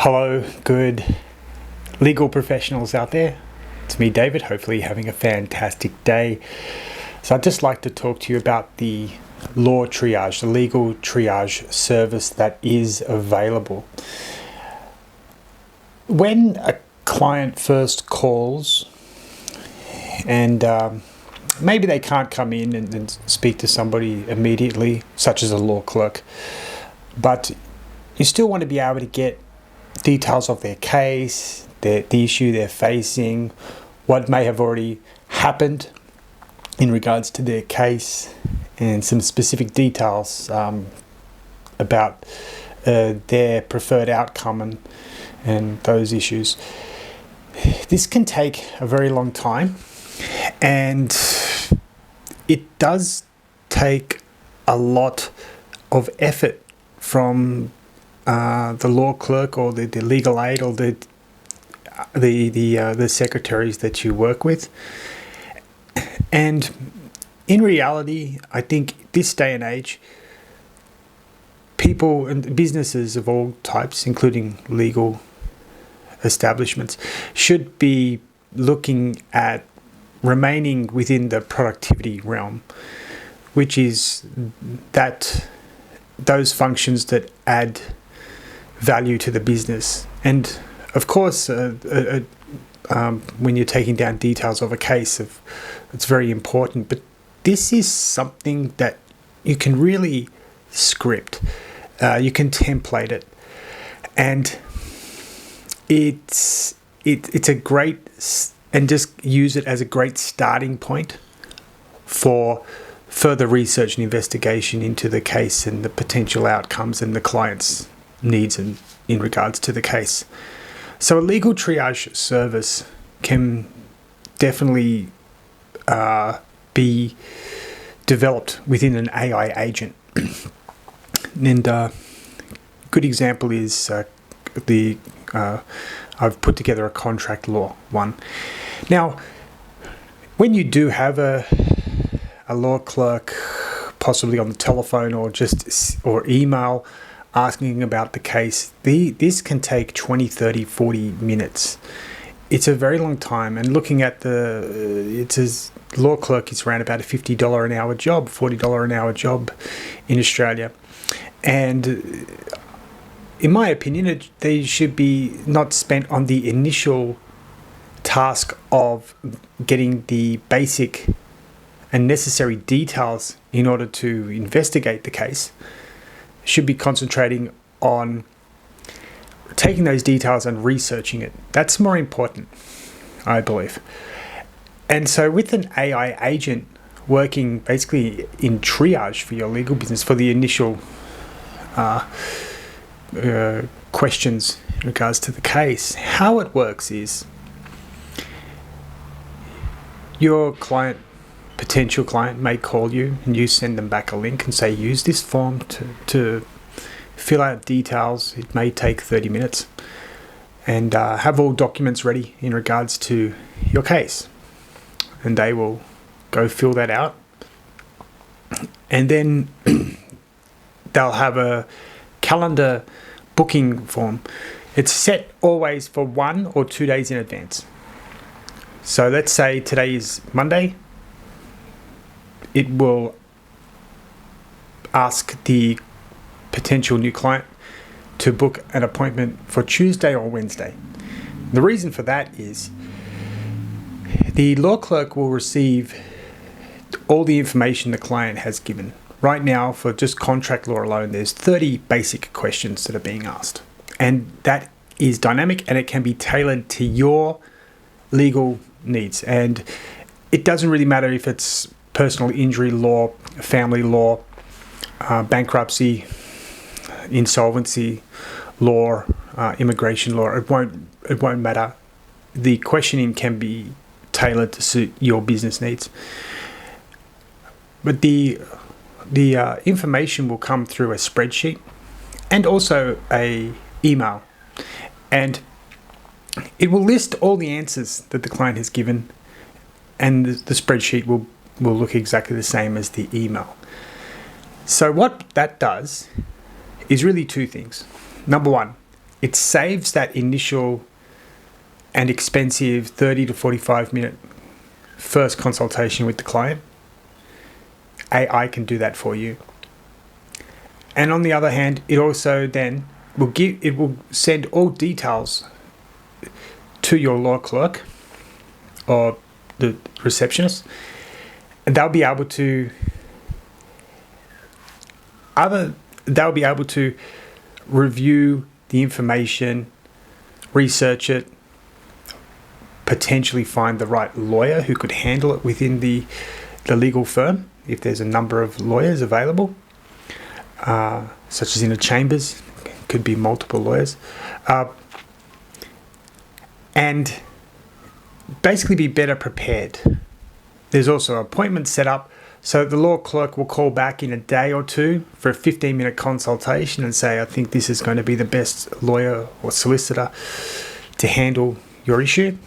Hello, good legal professionals out there. It's me, David. Hopefully you're having a fantastic day. So I'd just like to talk to you about the law triage, the legal triage service that is available. When a client first calls and maybe they can't come in and speak to somebody immediately, such as a law clerk, but you still want to be able to get details of their case, the issue they're facing, what may have already happened in regards to their case, and some specific details about their preferred outcome and those issues. This can take a very long time, and it does take a lot of effort from the law clerk or the legal aid or the secretaries that you work with. And in reality, I think this day and age, people and businesses of all types, including legal establishments, should be looking at remaining within the productivity realm, which is that those functions that add value to the business. And of course, when you're taking down details of a case, it's very important. But this is something that you can really script. You can template it, and it's a great, and just use it as a great starting point for further research and investigation into the case and the potential outcomes and the client's needs in regards to the case. So a legal triage service can definitely be developed within an AI agent. And a good example is I've put together a contract law one. Now, when you do have a law clerk, possibly on the telephone or email, asking about the case, this can take 20, 30, 40 minutes. It's a very long time. And looking at law clerk is around about a $50 an hour job, $40 an hour job in Australia. And in my opinion, they should be not spent on the initial task of getting the basic and necessary details in order to investigate the case. Should be concentrating on taking those details and researching it. That's more important, I believe. And so with an AI agent working basically in triage for your legal business, for the initial questions in regards to the case, how it works is your potential client may call you and you send them back a link and say, use this form to fill out details. It may take 30 minutes, and have all documents ready in regards to your case. And they will go fill that out. And then they'll have a calendar booking form. It's set always for 1 or 2 days in advance. So let's say today is Monday. It will ask the potential new client to book an appointment for Tuesday or Wednesday. The reason for that is the law clerk will receive all the information the client has given. Right now, for just contract law alone, there's 30 basic questions that are being asked. And that is dynamic, and it can be tailored to your legal needs. And it doesn't really matter if it's personal injury law, family law, bankruptcy, insolvency law, immigration law. It won't matter. The questioning can be tailored to suit your business needs. But the information will come through a spreadsheet and also a email, and it will list all the answers that the client has given, and the spreadsheet will look exactly the same as the email. So what that does is really two things. Number one, it saves that initial and expensive 30 to 45 minute first consultation with the client. AI can do that for you. And on the other hand, it also then will send all details to your law clerk or the receptionist, and they'll be able to review the information, research it, potentially find the right lawyer who could handle it within the legal firm if there's a number of lawyers available, such as in the chambers, could be multiple lawyers, and basically be better prepared. There's also appointments set up, so the law clerk will call back in a day or two for a 15-minute consultation and say, I think this is going to be the best lawyer or solicitor to handle your issue.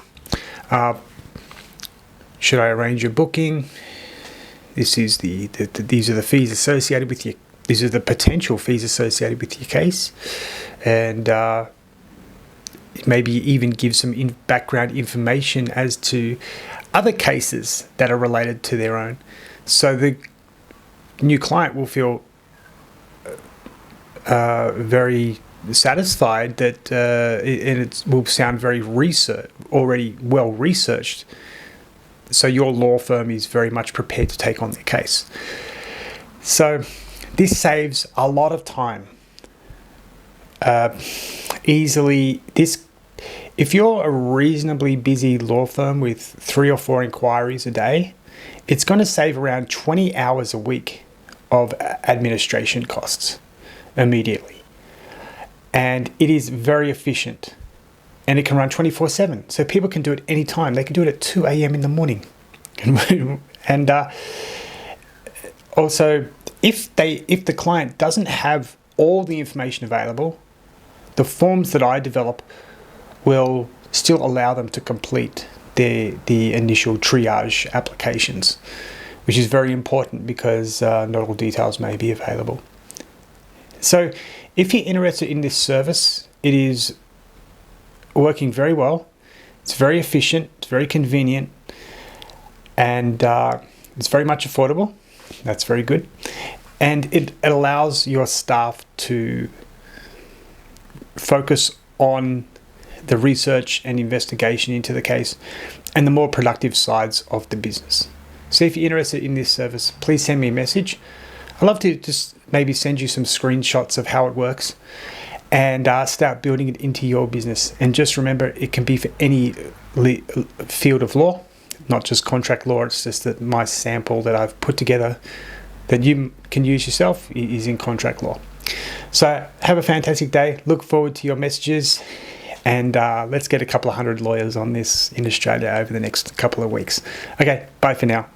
Should I arrange your booking? These are the fees associated with your. These are the potential fees associated with your case, and maybe even give some background information as to other cases that are related to their own. So the new client will feel very satisfied that, and it will sound very already well researched. So your law firm is very much prepared to take on their case. So this saves a lot of time. Easily, if you're a reasonably busy law firm with 3 or 4 inquiries a day, it's going to save around 20 hours a week of administration costs immediately. And it is very efficient. And it can run 24/7. So people can do it anytime. They can do it at 2 a.m. in the morning. And also, if the client doesn't have all the information available, the forms that I develop will still allow them to complete the initial triage applications, which is very important because not all details may be available. So if you're interested in this service, it is working very well. It's very efficient, it's very convenient, and it's very much affordable. That's very good. And it allows your staff to focus on the research and investigation into the case and the more productive sides of the business. So if you're interested in this service, please send me a message. I'd love to just maybe send you some screenshots of how it works and start building it into your business. And just remember, it can be for any field of law, not just contract law. It's just that my sample that I've put together that you can use yourself is in contract law. So have a fantastic day. Look forward to your messages, and let's get a couple of hundred lawyers on this in Australia over the next couple of weeks. Okay, bye for now.